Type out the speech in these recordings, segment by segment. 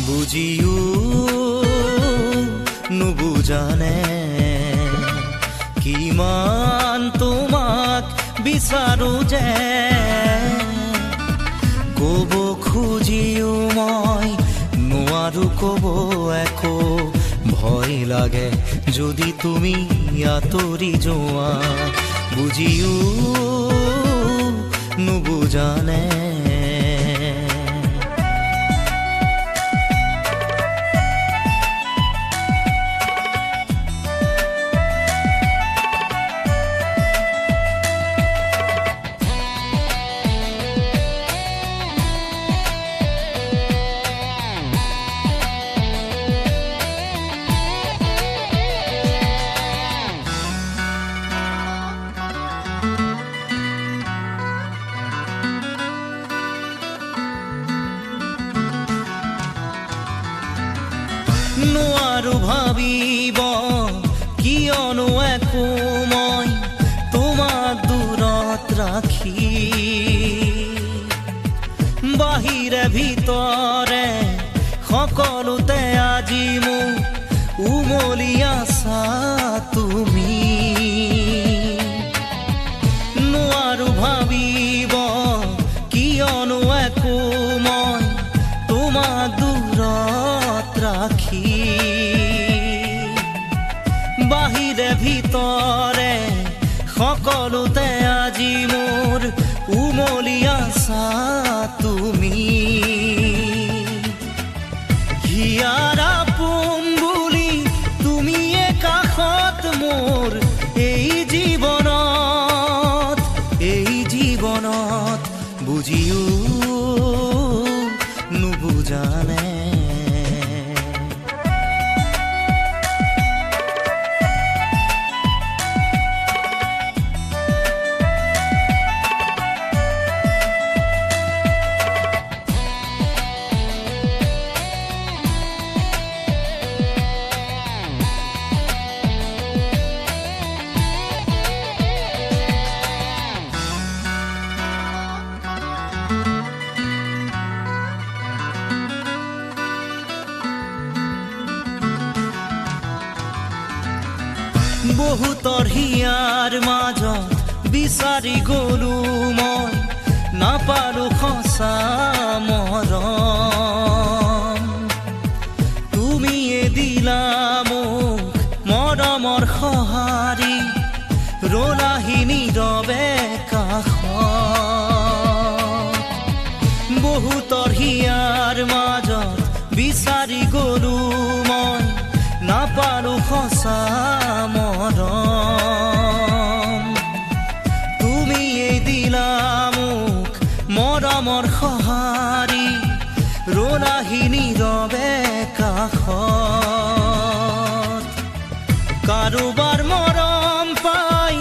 বুজিও নুবুজানে কিমান তোমাক বিচাৰো যে ক'ব খুজিও মই নোৱাৰো ক'ব একো ভয় লাগে যদি তুমি আঁতৰি যোৱা বুজিও নুবুজানে নোৱাৰো ভাবিব কিয়নো একো মই তোমাক দূৰত ৰাখি বাহিৰে ভিতৰে সকলোতে আজি মোক উমলি আছা তুমি নোৱাৰো ভাবিব কিয়নো একো মই তোমাক দূৰত ৰাখি বাহিৰে ভিতৰে সকলোতে আজি মোৰ উমলি আছা তুমি হিয়াৰ আপোন বুলি তুমিয়ে কাষত মোৰ এই জীৱনত বুজিও নুবুজানে বহুতৰ হিয়াৰ মাজত বিচাৰি গলো মই নাপালো সঁচা মৰম তুমিয়ে দিলা মোক মৰমৰ সঁহাৰি ৰলাহি নীৰৱে কাষত বহুতৰ হিয়াৰ মাজত বিচাৰি গলো মই নাপালো সঁচা মৰম তুমিয়ে দিলা মোক মৰমৰ সঁহাৰি ৰলাহি নীৰৱে কাষত কাৰোবাৰ মৰম পাই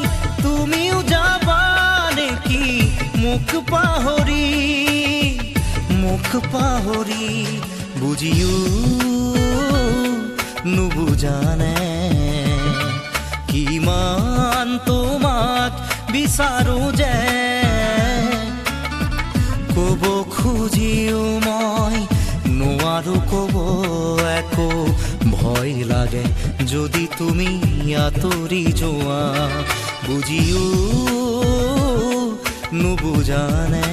তুমিও যাবা নেকি মোক পাহৰি বুজিও নুবুজানে কিমান তোমাক বিচাৰো যে ক'ব খুজিও মই নোৱাৰো ক'ব একো ভয় লাগে যদি তুমি আঁতৰি যোৱা বুজিও নুবুজানে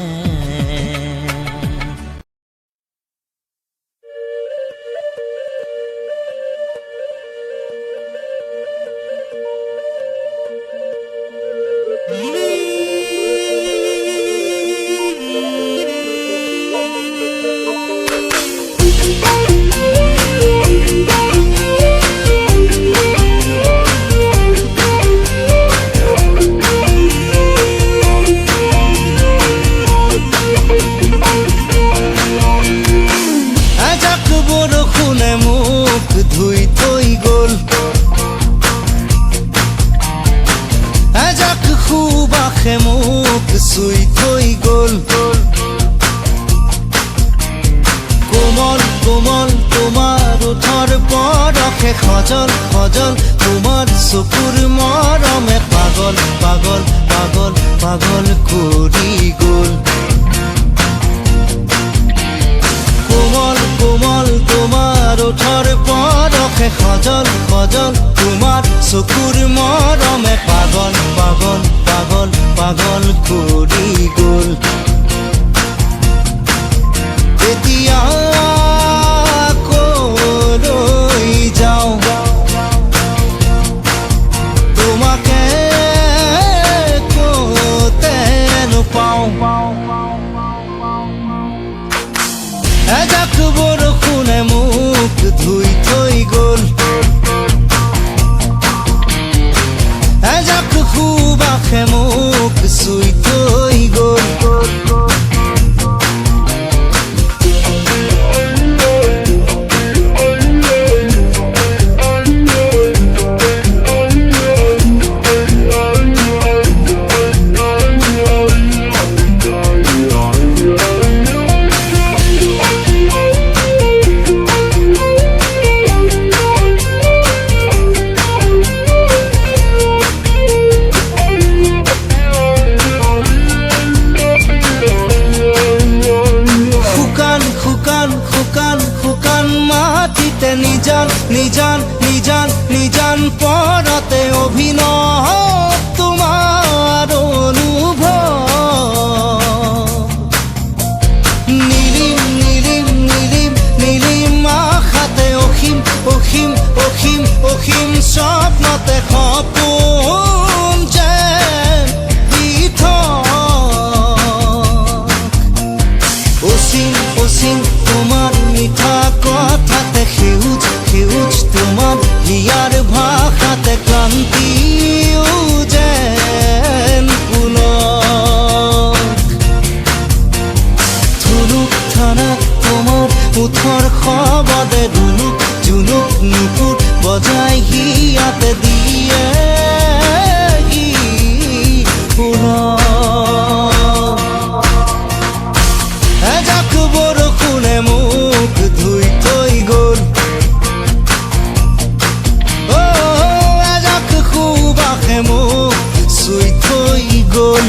ধুই থৈ গ'ল এজাক সুবাসে মোক চুই থৈ গ'ল কোমল কোমল তোমাৰ ওঠৰ পৰশে সজল সজল তোমাৰ চকুৰ মৰমে পাগল পাগল পাগল পাগল কৰি গ'ল কোমল কোমল আখে সজল সজল তোমাৰ চকুৰ মৰমে পাগল পাগল পাগল পাগল কৰি গ'ল এতিয়া কলৈ যাওঁ তোমাকে ক'তে নোপাওঁ এজাক বৰষুণে মোক ধুই থৈ গ'ল এজাক সুবাসে মোক চুই থৈ গ'ল মাটিতে নিজান নিজান নিজান নিজান পৰতে অভিনয় তোমাৰ অনুভৱ নীলিম নীলিম নীলিম নীলিম আশাতে অসীম অসীম অসীম অসীম স্বপ্নতে সপোন যেন অসীম অসীম তোমাৰ মিঠা কথাতে সেউজ সেউজ তোমাৰ হিয়াৰ ভাষাতে ক্লান্তিও যেন পুলক থুলুক থানা তোমাৰ ওঠৰ শবদে দুলুক জুলুক নুপুৰ বজাই হিয়াতে দিয়ে এজাক বৰষুণে মোক ধুই থৈ গ'ল এজাক সুবাসে মোক চুই থৈ গ'ল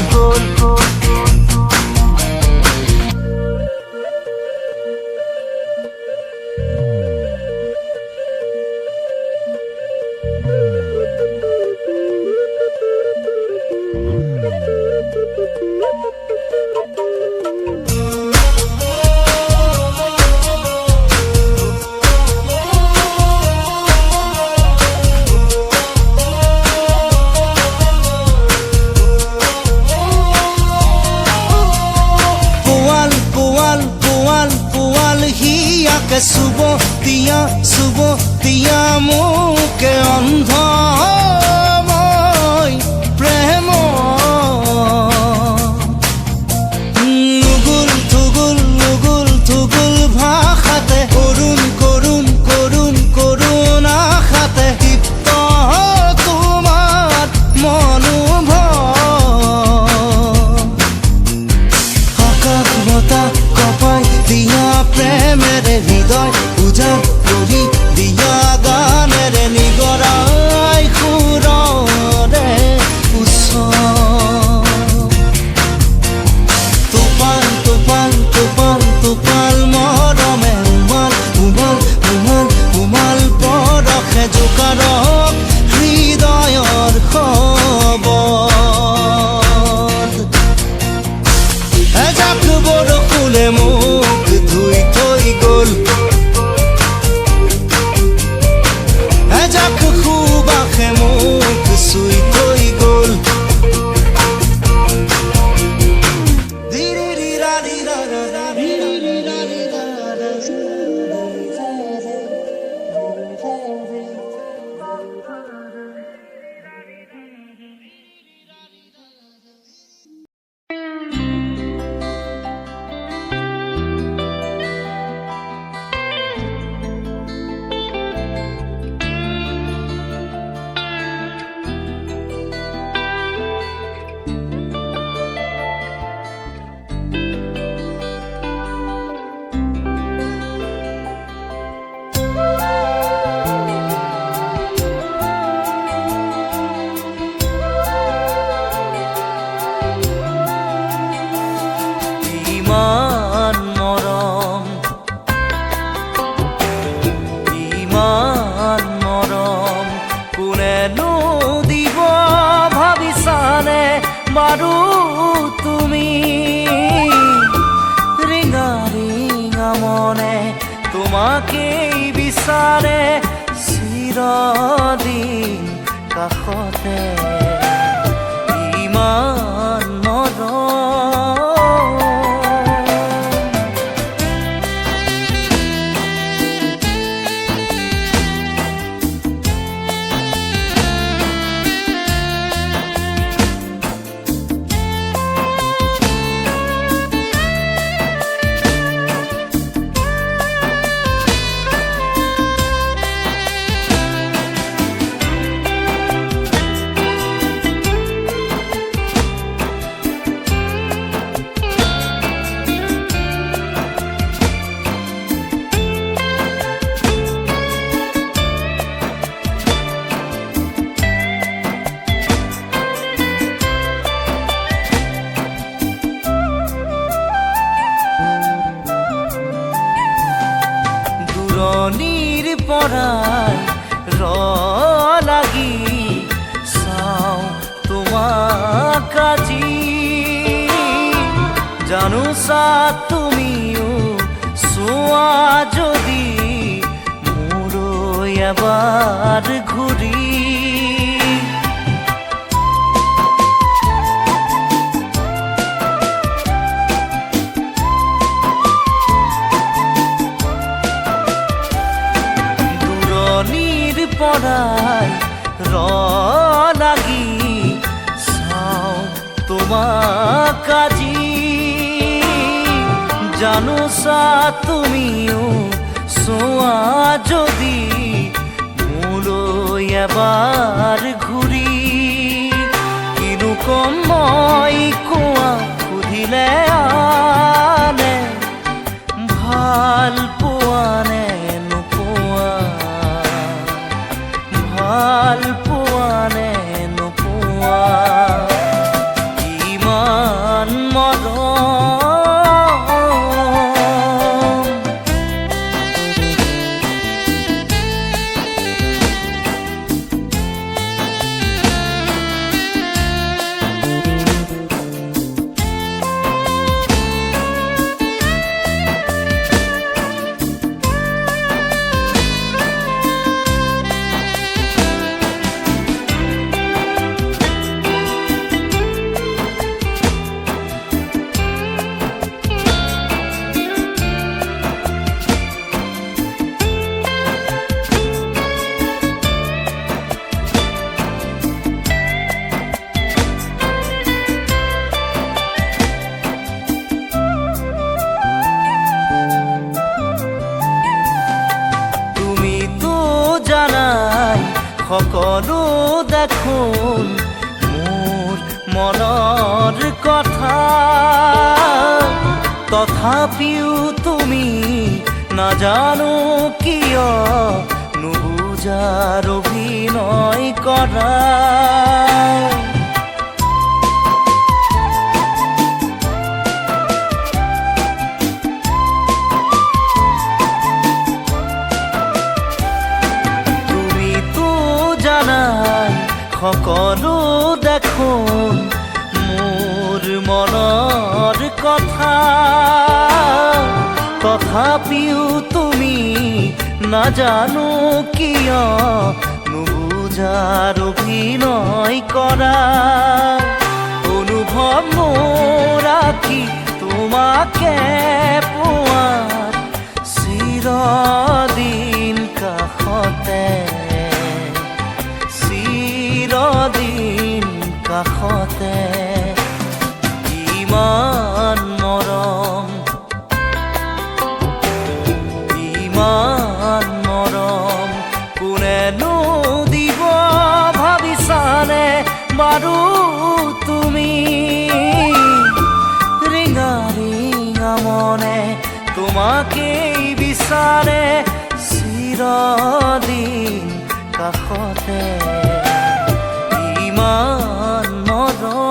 কোনেনো দিব ভাবিছানে বাৰু তুমি ৰিঙা ৰিঙা মনে তোমাকেই বিচাৰে চিৰদিন কাষতে ইমান মৰম দূৰণিৰ পৰাই লাগি চাওঁ তোমাক আজি জানোছা তুমিও চোৱা যদি মোলৈ এবাৰ ঘূৰি পৰাই লাগি চাওঁ তোমাক আজি জানোছা তুমিও চোৱা যদি মোলৈ এবাৰ ঘূৰি কিনো কম মই কোৱা সুধিলে আনে ভাল পোৱা নে নোপোৱা ভাল পোৱা নে নোপোৱা ইমান মৰম সকলো দেখোন মোৰ মনৰ কথা তথাপিও তুমি নাজানো কিয় নুবুজাৰ অভিনয় কৰা সকলো দেখোন মোৰ মনৰ কথা তথাপিও তুমি নাজানো কিয় নুবুজাৰ অভিনয় কৰা অনুভৱ মোৰ আঁকি তোমাকে পোৱাৰ চিৰদিন কাষতে চিৰদিন কাষতে ইমান মৰম ইমান মৰম কোনেনো দিব ভাবিছানে বাৰু তুমি ৰিঙা ৰিঙা মনে তোমাকেই বিচাৰে চিৰদিন কাষতে ইমান মৰম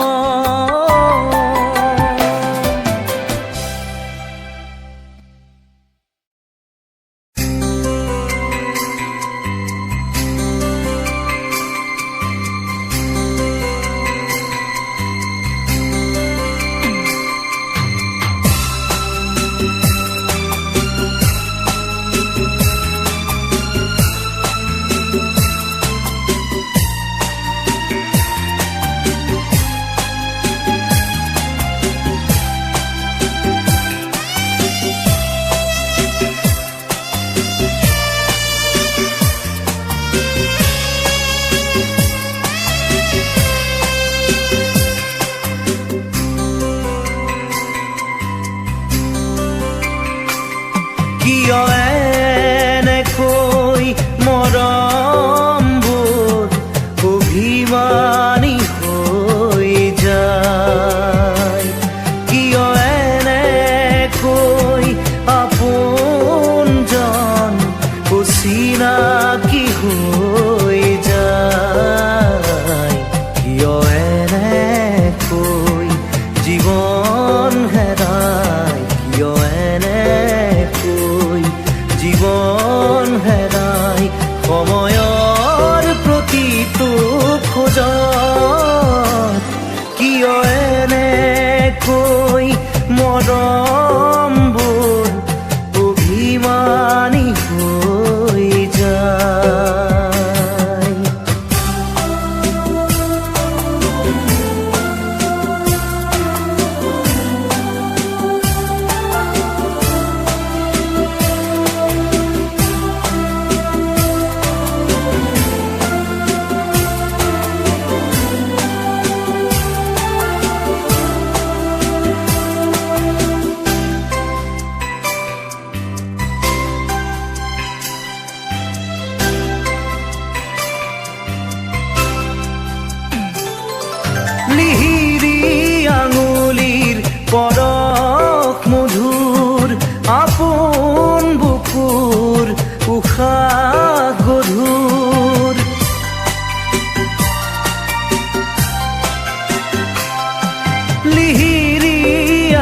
লিহিৰি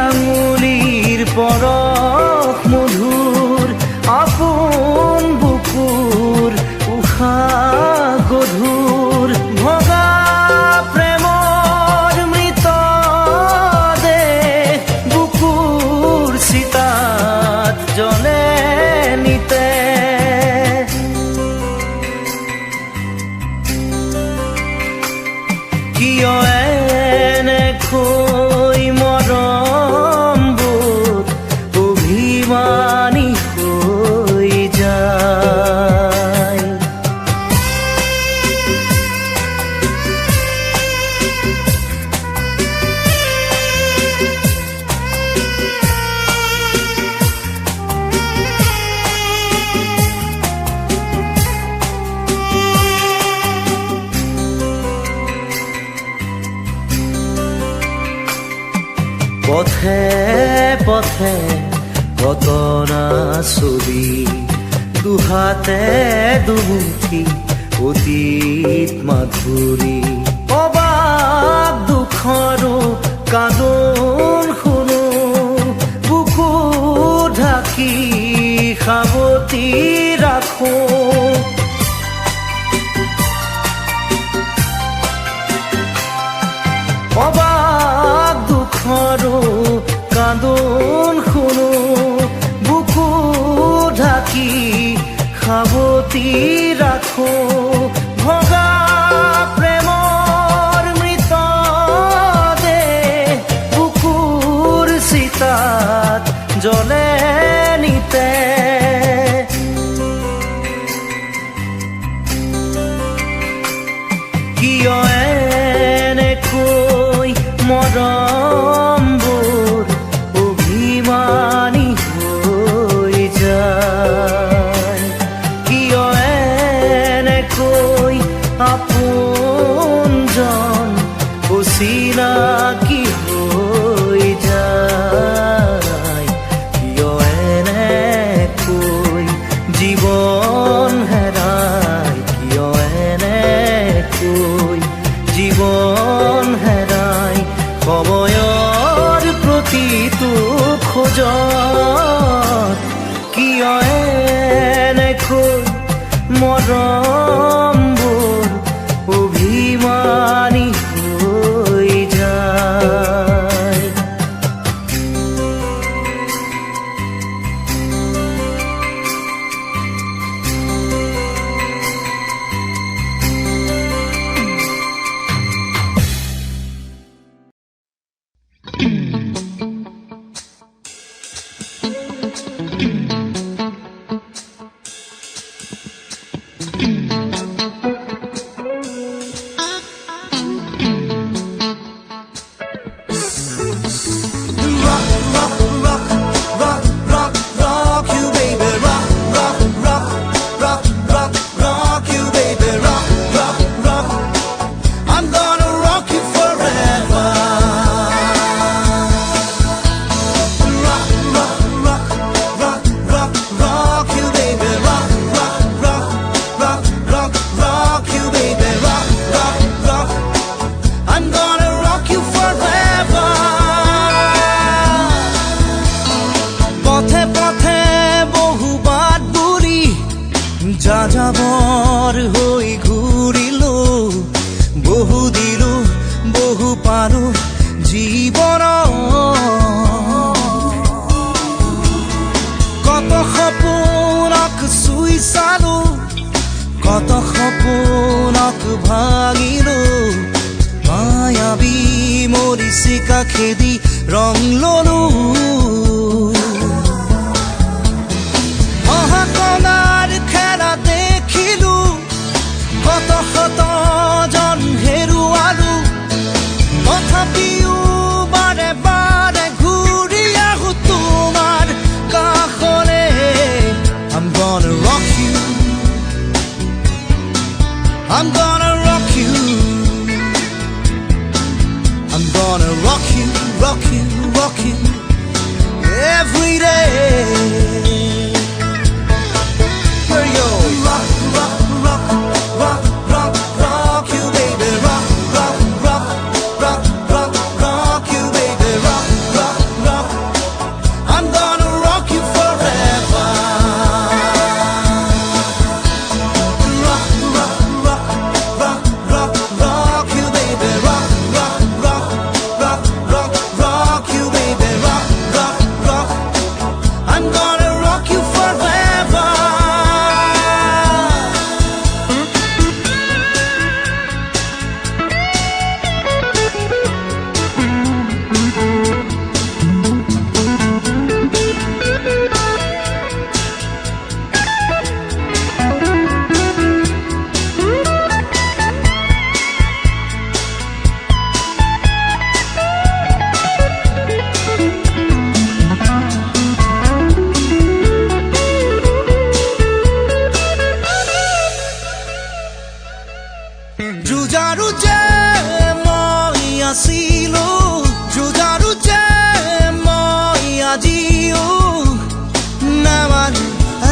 আঙুলিৰ পৰশ মধুৰ আপোন বুকুৰ উশাহ গধুৰ ভগা প্ৰেমৰ মৃতদেহ বুকুৰ চিতাত জ্বলে নিতে কিয় এনেকৈ মৰমবোৰ অভিমানী হৈ যায় পথে পথে ঘটনা ছবি দুহাতে দুমুঠি অতীত মাধুৰী অবাক দুখৰো কান্দোন শুনো বুকু ঢাকি সাৱটি ৰাখো অবাক দুখৰো কান্দোন শুনো বুকু ঢাকি সাৱটি ৰাখো ভগা প্ৰেমৰ মৃতদেহ বুকুৰ চিতাত জ্বলে নিতে কিয় এনেকৈ মৰমবোৰ অভিমানী হৈ যায় কিয় এনেকৈ আপোনজন অচিনাকি হৈ যায় কিয় এনেকৈ জীৱন হেৰাই কিয় এনেকৈ জীৱন হেৰাই সময়ৰ প্ৰতিটো খোজত কিয় এনেকৈ মৰমবোৰ অভিমানী হৈ যায় যাযাবৰ হৈ ঘূৰিলো বহু দিলো বহু পাৰো জীৱন কত সপোনক চুই চালো কত সপোনক ভাঙিলো মায়াবী মৰিচিকা খেদি ৰং ললো অহাকনাৰ খেলা দেখিলো কত শত জন হেৰুৱালো তথাপিও বাৰে বাৰে ঘূৰি আহো তোমাৰ কাষলে I'm gonna rock you I'm gonna rock you I'm gonna rock you, rock you, rock you আছিলো যুঁজাৰু যে মই আজিও নামানো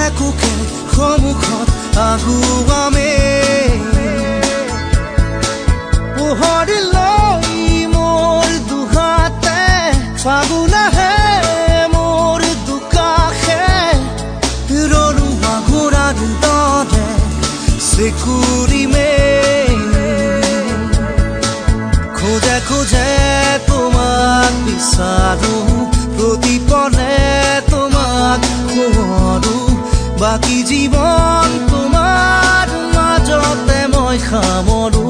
একোকে সন্মুখত আগুৱামে পোহৰ লৈ মোৰ দুহাতে ফাগুন আহে মোৰ দুকাষে ৰলো আগুৰাৰ দৰে চেকুৰিমে খোজে খোজে তোমাক বিচাৰো প্ৰতিপলে তোমাক সোঁৱৰো বাকী জীৱন তোমাৰ মাজতে মই সামৰো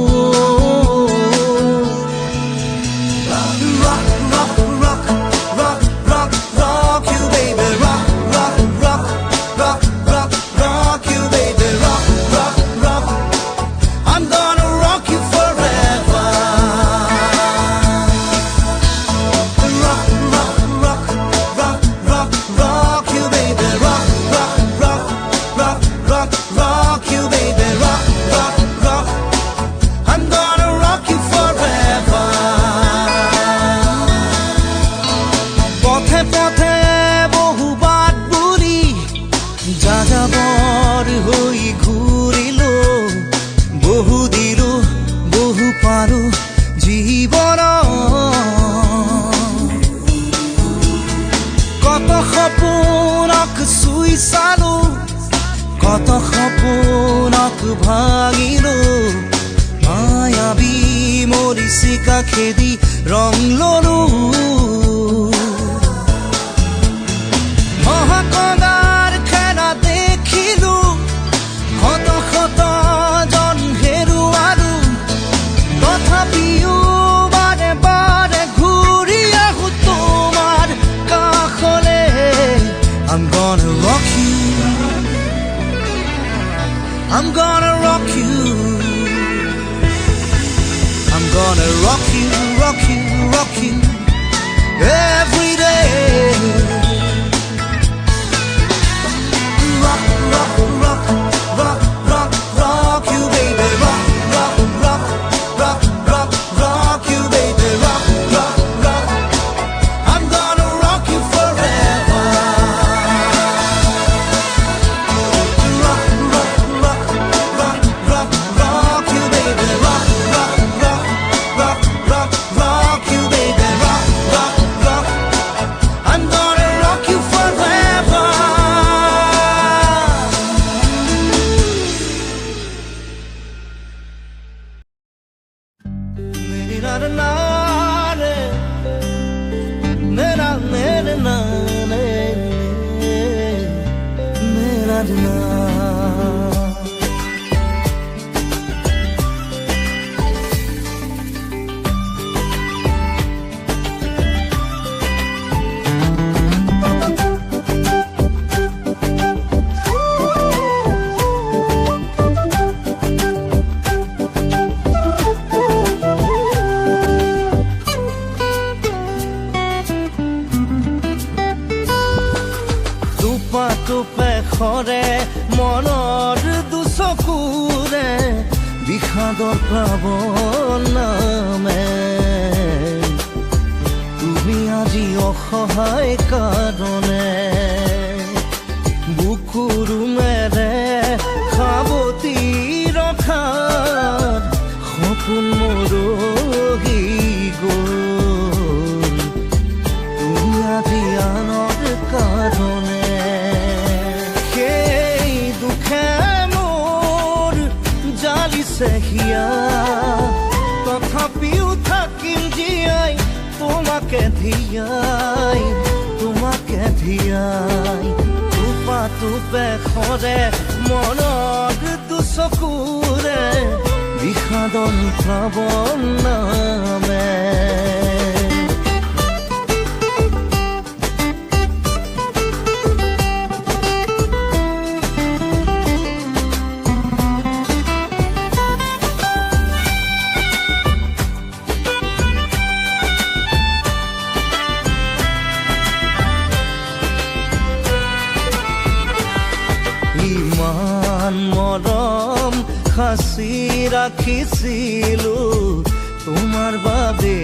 যাযাবৰ হৈ ঘূৰিলো বহু দিলো বহু পাৰো জীৱন কত সপোনক চুই চালো কত সপোনক ভাঙিলো মায়াবী মৰিচিকা খেদি ৰং ললো মহাকদাৰ খেলা দেখিলো শত শত জন হেৰুৱালো তথাপিও বাৰে বাৰে ঘূৰি আহো তোমাৰ কাষলে I'm gonna rock you I'm gonna rock you I'm gonna rock you, rock you, rock you every day rock, rock, rock, rock, rock, rock you, baby. Rock, rock, rock, rock, rock, rock you, baby. Rock, rock, rock. I'm gonna rock you forever. Rock, rock, rock, rock, rock, rock you, baby. Rock, rock, rock, rock, rock, rock you, baby. Rock, rock, rock. I'm gonna rock you forever. টোপে খৰে মনৰ দুচকুৰে বিষাদৰ প্লাৱন নামে তুমি আজি অসহায় কাৰণে বুকুৰ মেৰে সাৱটি ৰখাত সপোন মৰহি গ'ল তুমি আজি আনৰ কাৰণে হিয়া তথাপিও থাকিম জীয়াই তোমাকে ধিয়াই টোপা টোপে খৰে মনৰ দুচকুৰে বিষাদন প্লাৱন নামে মৰম সাঁচি ৰাখিছিলো তোমাৰ বাবে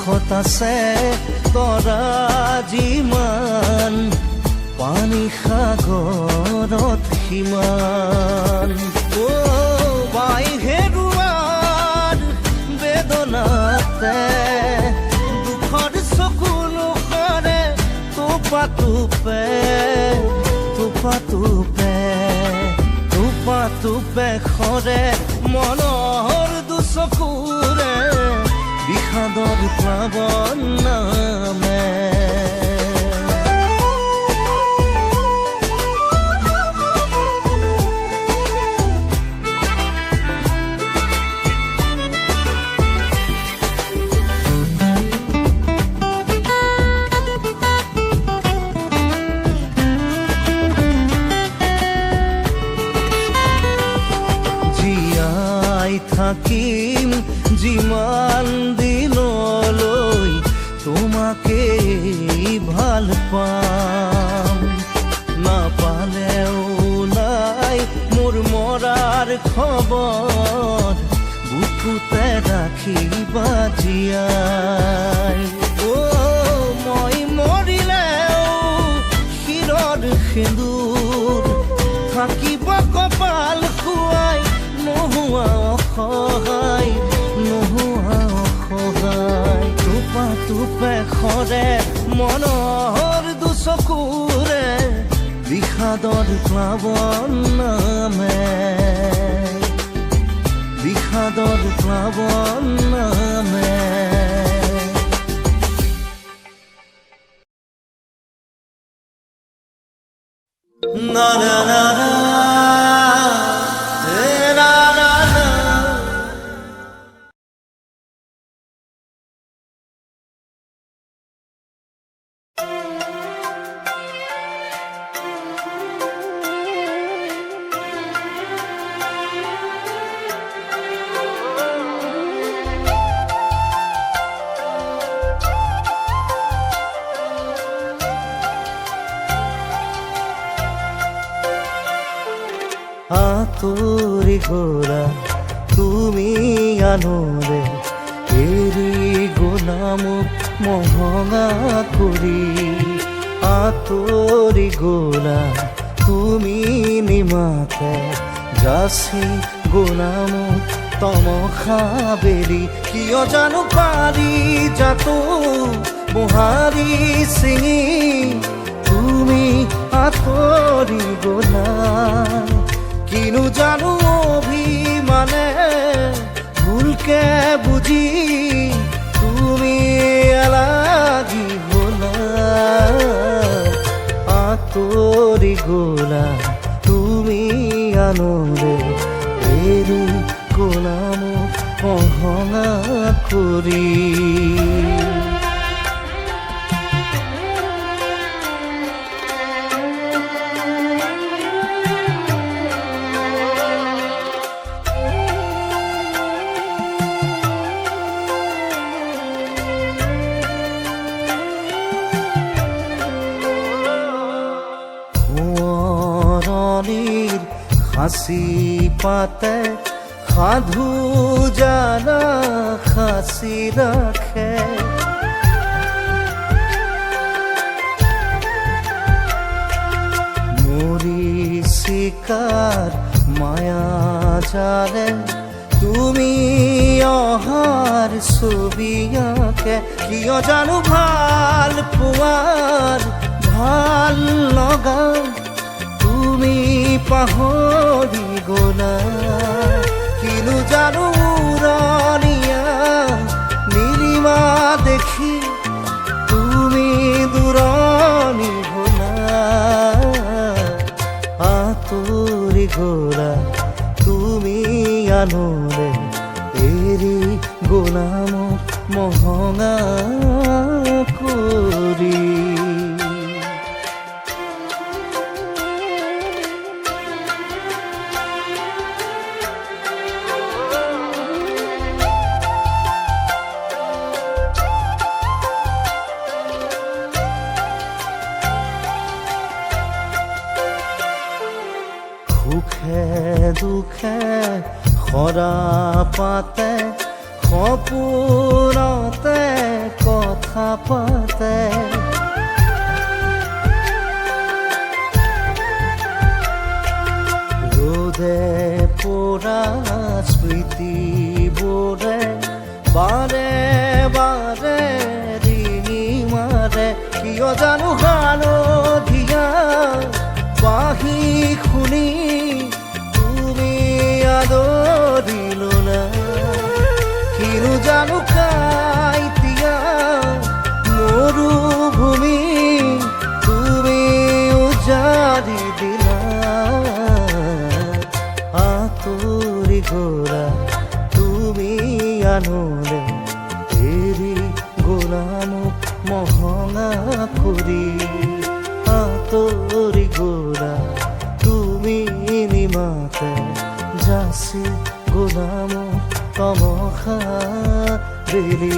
আকাশত আছে তৰা যিমান, পানী সাগৰত সিমান। বাই হেৰুৱাৰ বেদনাতে দুখৰ চকু নোখৰে টোপা টোপে টোপা টোপে টোপা টোপে খৰে মনৰ দুচকুৰে বিষাদৰ প্লাৱন নামে। থাকিম যিমান দিনলৈ তোমাকে ভাল পাম, নাপালেও নাই মোৰ মৰাৰ খবৰ, বুকুতে ৰাখিবা জীয়াই। মই মৰিলেও শিৰৰ সেন্দুৰ থাকিব কপাল খুৱাই, নোহোৱা অসহায় নোহোৱা অসহায়। টোপা টোপে খৰে মনৰ দুচকুৰে বিষাদৰ প্লাৱন নামে, বিষাদৰ প্লাৱন নামে। না না না না আতৰি গ'লা তুমি আনৰে, এৰি গ'লা মোক মহঙা কৰি। আতৰি গ'লা তুমি নিমাতে, যাচি গ'লা মোক তমসা বেলি। কিয় জানো পাৰি যাতো মোহাৰি ছিঙি তুমি আতৰি গ'লা। কিনো জানো অভিমানে ভুলকে বুজি তুমি এলাগি গ'লা। আতৰি গ'লা তুমি আনৰে, এৰি গ'লা মোক অহঙা কৰি। সাঁচি পাতে সাধু জানা সাঁচি ৰাখে, মৰিচিকাৰ মায়া জালে তুমি অহাৰ ছবি আঁকে। কিয় জানো ভাল পোৱাৰ ভাল লগা তুমি পাহৰি গ'লা। কিনো জানো উৰণীয়া নীলিমা দেখি তুমি দূৰণি হ'লা। আতৰি গ'লা তুমি আনৰে, এৰি গ'লা মোক মহঙা কৰি। সুখে দুখে সৰা পাতে সপোনতে কথা পাতে ৰোদে পোড়া স্মৃতিবোৰে বাৰে বাৰে ৰিঙি মাৰে কিয় জানো হালধীয়া বাঁহী শুনি তুমি আদৰি ল'লা কিনো জানো কাইতিয়া মৰুভূমি তুমি উজাৰি দিলা আঁতৰি গ'লা তুমি আনলে এৰি গ'লা মোক মহঙা কৰি আঁতৰি গ'লা তুমি নিমাতে যাচি গ'লা মোক তমসা বেলি